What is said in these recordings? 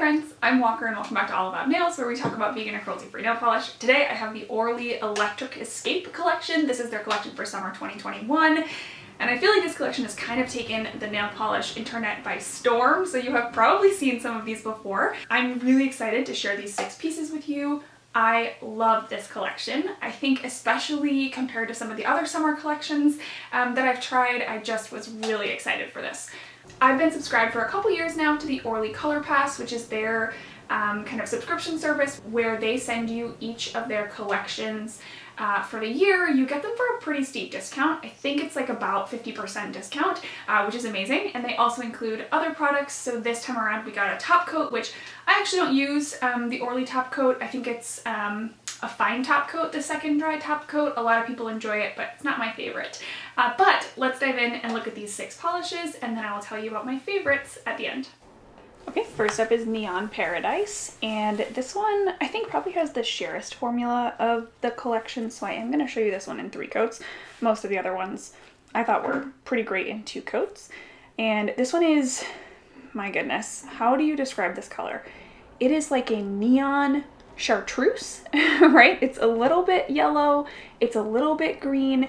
friends, I'm Walker and welcome back to All About Nails, where we talk about vegan and cruelty-free nail polish. Today I have the Orly Electric Escape collection. This is their collection for summer 2021. And I feel like this collection has kind of taken the nail polish internet by storm, so you have probably seen some of these before. I'm really excited to share these 6 pieces with you. I love this collection. I think especially compared to some of the other summer collections that I've tried, I just was really excited for this. I've been subscribed for a couple years now to the Orly Color Pass, which is their kind of subscription service where they send you each of their collections for the year. You get them for a pretty steep discount. I think it's like about 50% discount, which is amazing. And they also include other products. So this time around we got a top coat, which I actually don't use the Orly top coat. I think it's a fine top coat, the second dry top coat. A lot of people enjoy it, but it's not my favorite. But let's dive in and look at these 6 polishes, and then I will tell you about my favorites at the end. Okay, first up is Neon Paradise, and this one I think probably has the sheerest formula of the collection, so I am going to show you this one in 3 coats. Most of the other ones I thought were pretty great in 2 coats. And this one is, my goodness, how do you describe this color? It is like a neon chartreuse, right? It's a little bit yellow, it's a little bit green.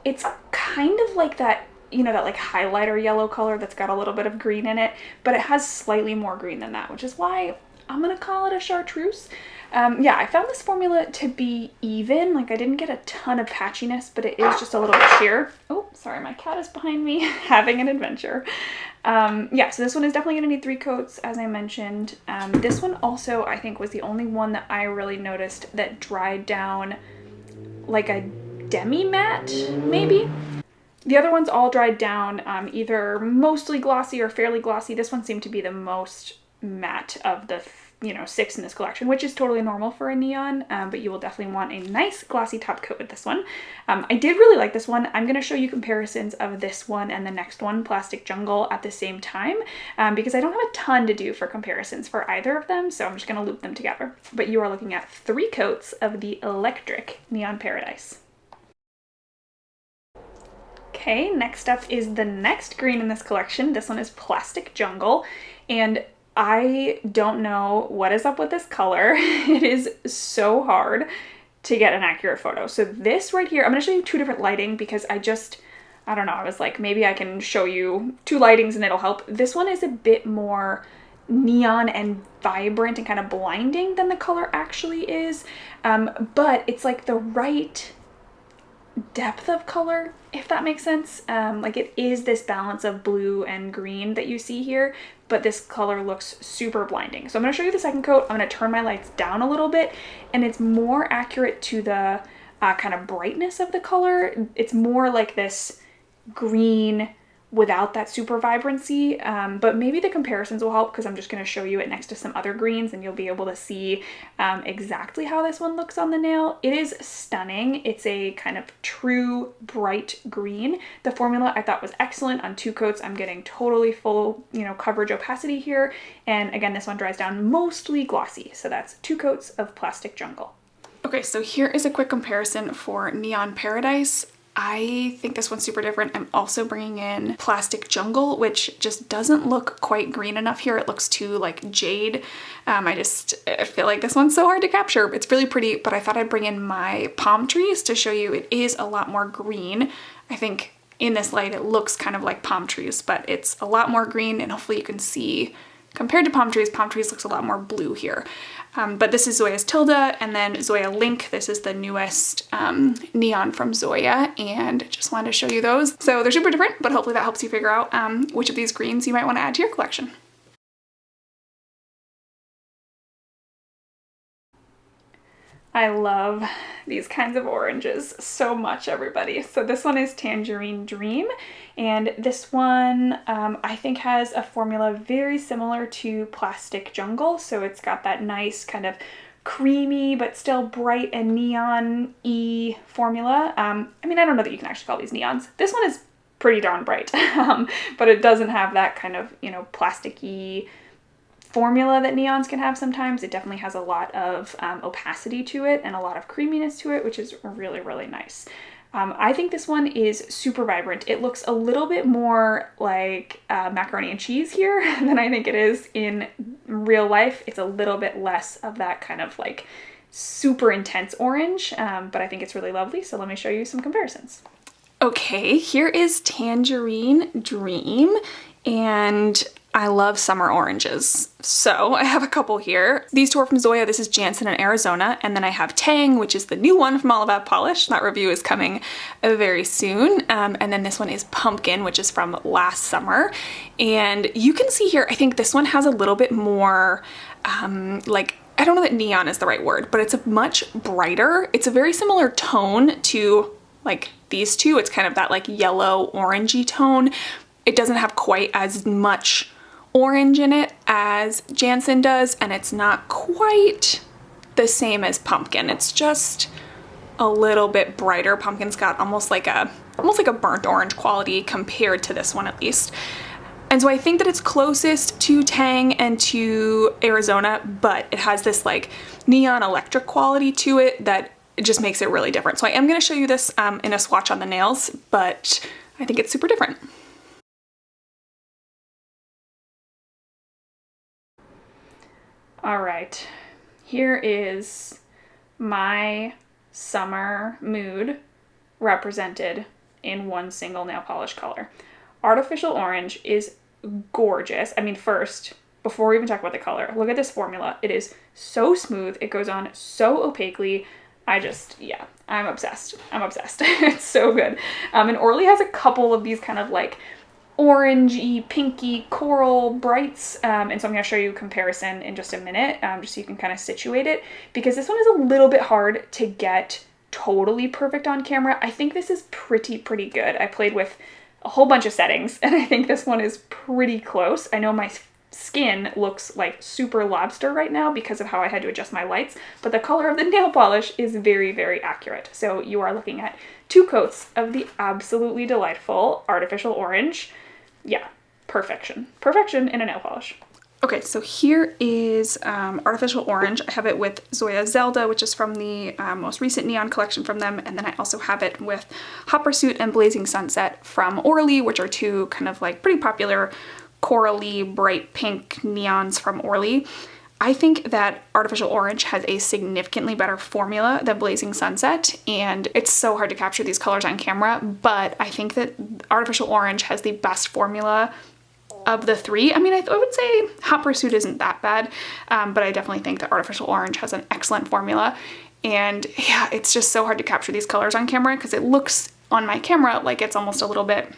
It's kind of like that, you know, that like highlighter yellow color that's got a little bit of green in it, but it has slightly more green than that, which is why I'm gonna call it a chartreuse. Yeah, I found this formula to be even. Like, I didn't get a ton of patchiness, but it is just a little bit sheer. Oh, sorry, my cat is behind me having an adventure. Yeah, so this one is definitely gonna need 3 coats, as I mentioned. This one also, I think, was the only one that I really noticed that dried down like a demi-matte, maybe? The other ones all dried down either mostly glossy or fairly glossy. This one seemed to be the most matte of the 6 in this collection, which is totally normal for a neon, but you will definitely want a nice glossy top coat with this one. I did really like this one. I'm going to show you comparisons of this one and the next one, Plastic Jungle, at the same time, because I don't have a ton to do for comparisons for either of them, so I'm just going to loop them together. But you are looking at 3 coats of the Electric Neon Paradise. Okay, next up is the next green in this collection. This one is Plastic Jungle, and I don't know what is up with this color. It is so hard to get an accurate photo. So this right here, I'm gonna show you 2 different lighting because I don't know, I was like, maybe I can show you 2 lightings and it'll help. This one is a bit more neon and vibrant and kind of blinding than the color actually is, but it's like the right depth of color, if that makes sense. Like, it is this balance of blue and green that you see here, but this color looks super blinding. So I'm going to show you the second coat. I'm going to turn my lights down a little bit, and it's more accurate to the kind of brightness of the color. It's more like this green without that super vibrancy, but maybe the comparisons will help because I'm just going to show you it next to some other greens and you'll be able to see exactly how this one looks on the nail. It is stunning. It's a kind of true bright green. The formula I thought was excellent. On 2 coats I'm getting totally full, coverage opacity here, and again, this one dries down mostly glossy. So that's 2 coats of Plastic Jungle. Okay, so here is a quick comparison for Neon Paradise. I think this one's super different. I'm also bringing in Plastic Jungle, which just doesn't look quite green enough here. It looks too like jade. I feel like this one's so hard to capture. It's really pretty, but I thought I'd bring in my palm trees to show you it is a lot more green. I think in this light it looks kind of like palm trees, but it's a lot more green, and hopefully you can see compared to palm trees looks a lot more blue here. But this is Zoya's Tilda, and then Zoya Link. This is the newest neon from Zoya, and just wanted to show you those. So they're super different, but hopefully that helps you figure out which of these greens you might want to add to your collection. I love these kinds of oranges so much, everybody. So this one is Tangerine Dream, and this one I think has a formula very similar to Plastic Jungle. So it's got that nice kind of creamy but still bright and neon-y formula. I mean, I don't know that you can actually call these neons. This one is pretty darn bright, but it doesn't have that kind of, plastic-y formula that neons can have sometimes. It definitely has a lot of opacity to it and a lot of creaminess to it, which is really, really nice. I think this one is super vibrant. It looks a little bit more like macaroni and cheese here than I think it is in real life. It's a little bit less of that kind of like super intense orange, but I think it's really lovely. So let me show you some comparisons. Okay, here is Tangerine Dream, and I love summer oranges. So I have a couple here. These two are from Zoya. This is Jansen in Arizona. And then I have Tang, which is the new one from All About Polish. That review is coming very soon. And then this one is Pumpkin, which is from last summer. And you can see here, I think this one has a little bit more, like, I don't know that neon is the right word, but it's a much brighter. It's a very similar tone to like these two. It's kind of that like yellow orangey tone. It doesn't have quite as much orange in it as Jansen does, and it's not quite the same as Pumpkin. It's just a little bit brighter. Pumpkin's got almost like a burnt orange quality compared to this one at least. And so I think that it's closest to Tang and to Arizona, but it has this like neon electric quality to it that it just makes it really different. So I am going to show you this in a swatch on the nails, but I think it's super different. All right, here is my summer mood represented in one single nail polish color. Artificial orange is gorgeous. I mean, first, before we even talk about the color, look at this formula. It is so smooth. It goes on so opaquely. Yeah, I'm obsessed. I'm obsessed. It's so good. And Orly has a couple of these kind of like orangey, pinky, coral brights. And so I'm going to show you a comparison in just a minute, just so you can kind of situate it, because this one is a little bit hard to get totally perfect on camera. I think this is pretty good. I played with a whole bunch of settings, and I think this one is pretty close. I know my skin looks like super lobster right now because of how I had to adjust my lights, but the color of the nail polish is very accurate. So you are looking at 2 coats of the absolutely delightful artificial orange. Yeah, perfection. Perfection in a nail polish. Okay, so here is artificial orange. I have it with Zoya Zelda, which is from the most recent neon collection from them, and then I also have it with Hot Pursuit and Blazing Sunset from Orly, which are 2 kind of like pretty popular corally bright pink neons from Orly. I think that artificial orange has a significantly better formula than Blazing Sunset, and it's so hard to capture these colors on camera, but I think that artificial orange has the best formula of the 3. I mean, I would say Hot Pursuit isn't that bad, but I definitely think that artificial orange has an excellent formula. And yeah, it's just so hard to capture these colors on camera because it looks on my camera like it's almost a little bit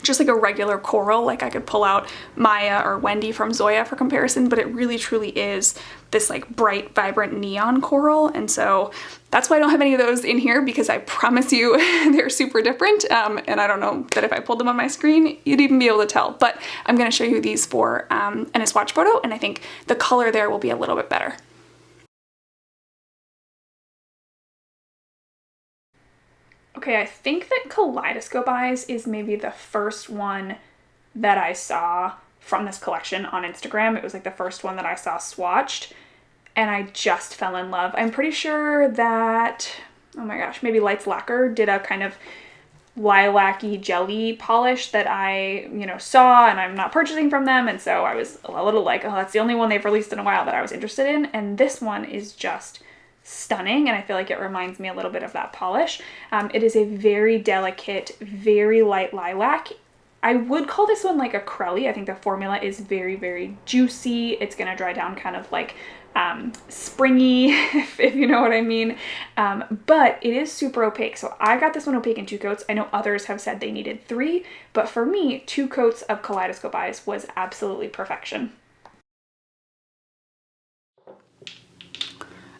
just like a regular coral. Like I could pull out Maya or Wendy from Zoya for comparison, but it really truly is this like bright, vibrant neon coral. And so that's why I don't have any of those in here, because I promise you they're super different. And I don't know that if I pulled them on my screen, you'd even be able to tell, but I'm going to show you these for in a swatch photo. And I think the color there will be a little bit better. Okay, I think that Kaleidoscope Eyes is maybe the first one that I saw from this collection on Instagram. It was like the first one that I saw swatched, and I just fell in love. I'm pretty sure that, oh my gosh, maybe Lights Lacquer did a kind of lilac-y jelly polish that I, saw, and I'm not purchasing from them, and so I was a little like, oh, that's the only one they've released in a while that I was interested in, and this one is just stunning, and I feel like it reminds me a little bit of that polish. It is a very delicate, very light lilac. I would call this one like a crelly. I think the formula is very juicy. It's gonna dry down kind of like springy, if you know what I mean. But it is super opaque. So I got this one opaque in 2 coats. I know others have said they needed 3, but for me, 2 coats of Kaleidoscope Eyes was absolutely perfection.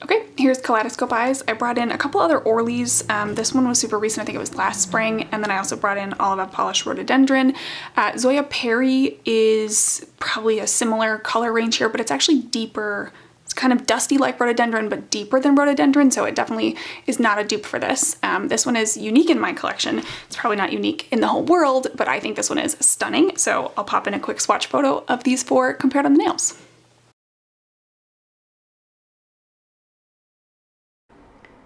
Okay, here's Kaleidoscope Eyes. I brought in a couple other Orlys. This one was super recent. I think it was last spring. And then I also brought in All About Polish Rhododendron. Zoya Perry is probably a similar color range here, but it's actually deeper. It's kind of dusty like Rhododendron, but deeper than Rhododendron. So it definitely is not a dupe for this. This one is unique in my collection. It's probably not unique in the whole world, but I think this one is stunning. So I'll pop in a quick swatch photo of these 4 compared on the nails.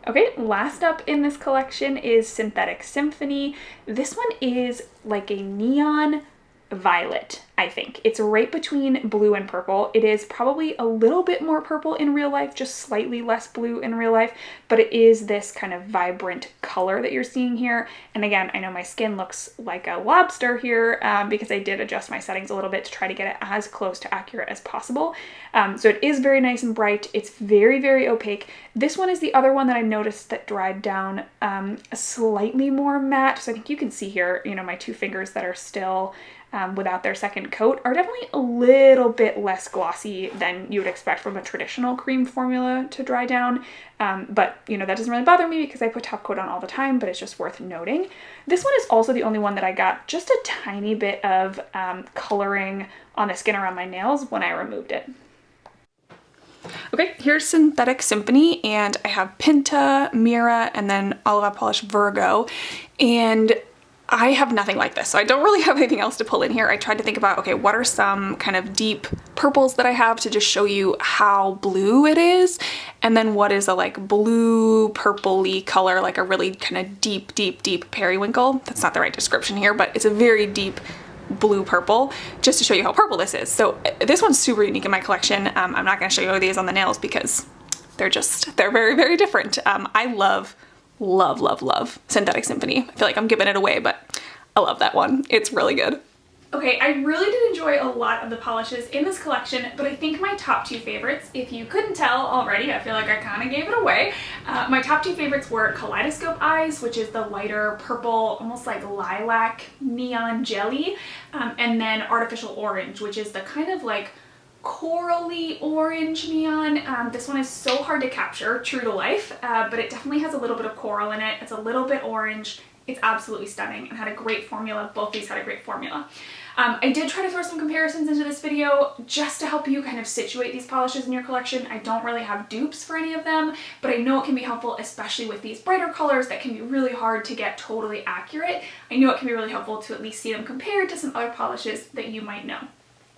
Okay, last up in this collection is Synthetic Symphony. This one is like a neon violet, I think. It's right between blue and purple. It is probably a little bit more purple in real life, just slightly less blue in real life, but it is this kind of vibrant color that you're seeing here. And again, I know my skin looks like a lobster here because I did adjust my settings a little bit to try to get it as close to accurate as possible. So it is very nice and bright. It's very, very opaque. This one is the other one that I noticed that dried down slightly more matte. So I think you can see here, you know, my two fingers that are still without their second coat are definitely a little bit less glossy than you would expect from a traditional cream formula to dry down. But you know, that doesn't really bother me because I put top coat on all the time, but it's just worth noting. This one is also the only one that I got just a tiny bit of coloring on the skin around my nails when I removed it. Okay, here's Synthetic Symphony, and I have Pinta, Mira, and then Olive Polish Virgo, and I have nothing like this, so I don't really have anything else to pull in here. I tried to think about, okay, what are some kind of deep purples that I have to just show you how blue it is, and then what is a like blue purpley color, like a really kind of deep, deep, deep periwinkle. That's not the right description here, but it's a very deep blue purple, just to show you how purple this is. So this one's super unique in my collection. I'm not going to show you these on the nails because they're very, very different. I love Synthetic Symphony. I feel like I'm giving it away, but I love that one. It's really good. Okay, I really did enjoy a lot of the polishes in this collection, but I think my top two favorites, if you couldn't tell already, I feel like I kind of gave it away. My top two favorites were Kaleidoscope Eyes, which is the lighter purple, almost like lilac neon jelly, and then Artificial Orange, which is the kind of like corally orange neon. This one is so hard to capture, true to life, but it definitely has a little bit of coral in it. It's a little bit orange. It's absolutely stunning and had a great formula. Both these had a great formula. I did try to throw some comparisons into this video just to help you kind of situate these polishes in your collection. I don't really have dupes for any of them, but I know it can be helpful, especially with these brighter colors that can be really hard to get totally accurate. I know it can be really helpful to at least see them compared to some other polishes that you might know.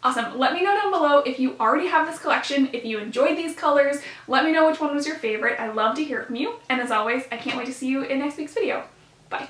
Awesome. Let me know down below if you already have this collection, if you enjoyed these colors. Let me know which one was your favorite. I love to hear from you. And as always, I can't wait to see you in next week's video. Bye.